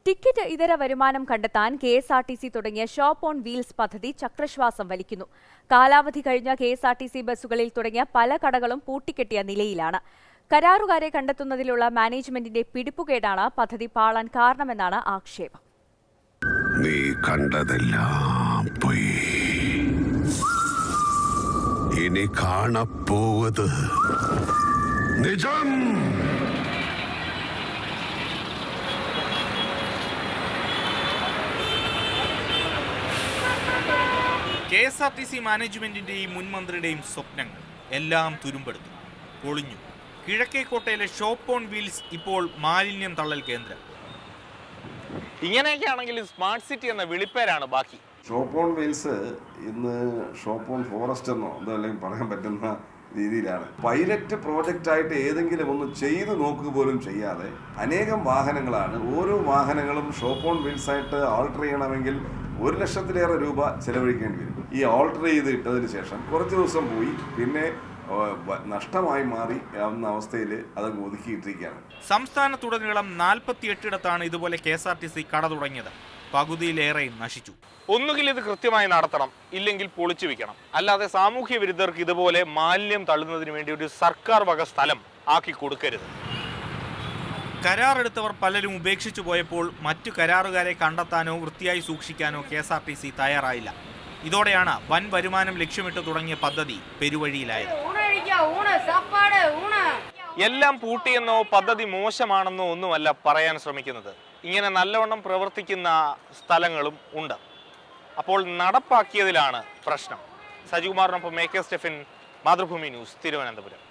Ticket ഇതര വരുമാനം കണ്ടെത്താൻ KSRTC തുടങ്ങിയ ഷോപ്പ് ഓൺ വീൽസ് പദ്ധതി ചക്രശ്വാസം വലിക്കുന്നു. കാലാവധി കഴിഞ്ഞ KSRTC ബസ്സുകളിൽ തുടങ്ങിയ പല കടകളും പൂട്ടിക്കെട്ടിയ നിലയിലാണ്. കരാറുകാരെ കണ്ടെത്തുന്നതിലുള്ള മാനേജ്മെന്റിന്റെ പിടിപ്പുകേടാണ് പദ്ധതി പാളാൻ കാരണമെന്നാണ് ആക്ഷേപം. നീ കണ്ടതെല്ലാം പോയി. ഇനി കാണപ്പോവത് നിജം. KSRTC മാനേജ്മെന്റിന്റെയും മുൻമന്ത്രിയുടെയും സ്വപ്നങ്ങൾ എല്ലാം തുരുമ്പെടുത്തു, പൊളിഞ്ഞു. കിഴക്കേക്കോട്ടയിലെ ഷോപ്പ് ഓൺ വീൽസ് ഇപ്പോൾ മാലിന്യം തള്ളൽ കേന്ദ്രം. ഇങ്ങനെയൊക്കെയാണെങ്കിൽ സ്മാർട്ട് സിറ്റി എന്ന വിളിപ്പേരാണ് ബാക്കി. ഷോപ്പ് ഓൺ വീൽസ് ഇന്ന് ഷോപ്പ് ഓൺ ഫോറസ്റ്റ് എന്നോ അതല്ലെങ്കിൽ പറയാൻ പറ്റുന്ന രീതിയിലാണ്. പൈലറ്റ് പ്രോജക്റ്റ് ആയിട്ട് ഏതെങ്കിലും ഒന്ന് ചെയ്തു നോക്കുക പോലും ചെയ്യാതെ അനേകം വാഹനങ്ങളാണ്. ഓരോ വാഹനങ്ങളും ഷോപ്പ് ഓൺ വീൽസ് ആയിട്ട് ആൾട്ടർ ചെയ്യണമെങ്കിൽ 1 ലക്ഷത്തിലേറെ രൂപ ചെലവഴിക്കേണ്ടി വരും. ഈ ആൾട്ടർ ചെയ്ത് ഇട്ടതിന് ശേഷം കുറച്ച് ദിവസം പോയി പിന്നെ നഷ്ടമായി മാറി ആവുന്ന അവസ്ഥയിൽ അതങ്ങ് ഒതുക്കിയിട്ടിരിക്കുകയാണ്. സംസ്ഥാനത്തുടനീളം 48 ഇതുപോലെ KSRTC കട തുടങ്ങിയത്. പകുതിയിലേറെയും നശിച്ചു. ഒന്നുകിൽ ഇത് കൃത്യമായി നടത്തണം, ഇല്ലെങ്കിൽ പൊളിച്ചു വെക്കണം. അല്ലാതെ സാമൂഹ്യ വിരുദ്ധർക്ക് ഇതുപോലെ മാലിന്യം തള്ളുന്നതിന് വേണ്ടി ഒരു സർക്കാർ വക സ്ഥലം ആക്കി കൊടുക്കരുത്. കരാറെടുത്തവർ പലരും ഉപേക്ഷിച്ചു പോയപ്പോൾ മറ്റു കരാറുകാരെ കണ്ടെത്താനോ വൃത്തിയായി സൂക്ഷിക്കാനോ KSRTC തയ്യാറായില്ല. ഇതോടെയാണ് വൻ വരുമാനം ലക്ഷ്യമിട്ട് തുടങ്ങിയ പദ്ധതി പെരുവഴിയിലായത്. എല്ലാം പൂട്ടിയെന്നോ പദ്ധതി മോശമാണെന്നോ ഒന്നുമല്ല പറയാൻ ശ്രമിക്കുന്നത്. ഇങ്ങനെ നല്ലവണ്ണം പ്രവർത്തിക്കുന്ന സ്ഥലങ്ങളും ഉണ്ട്. അപ്പോൾ നടപ്പാക്കിയതിലാണ് പ്രശ്നം. സജികുമാറിനൊപ്പം AK സ്റ്റെഫിൻ, മാതൃഭൂമി ന്യൂസ്, തിരുവനന്തപുരം.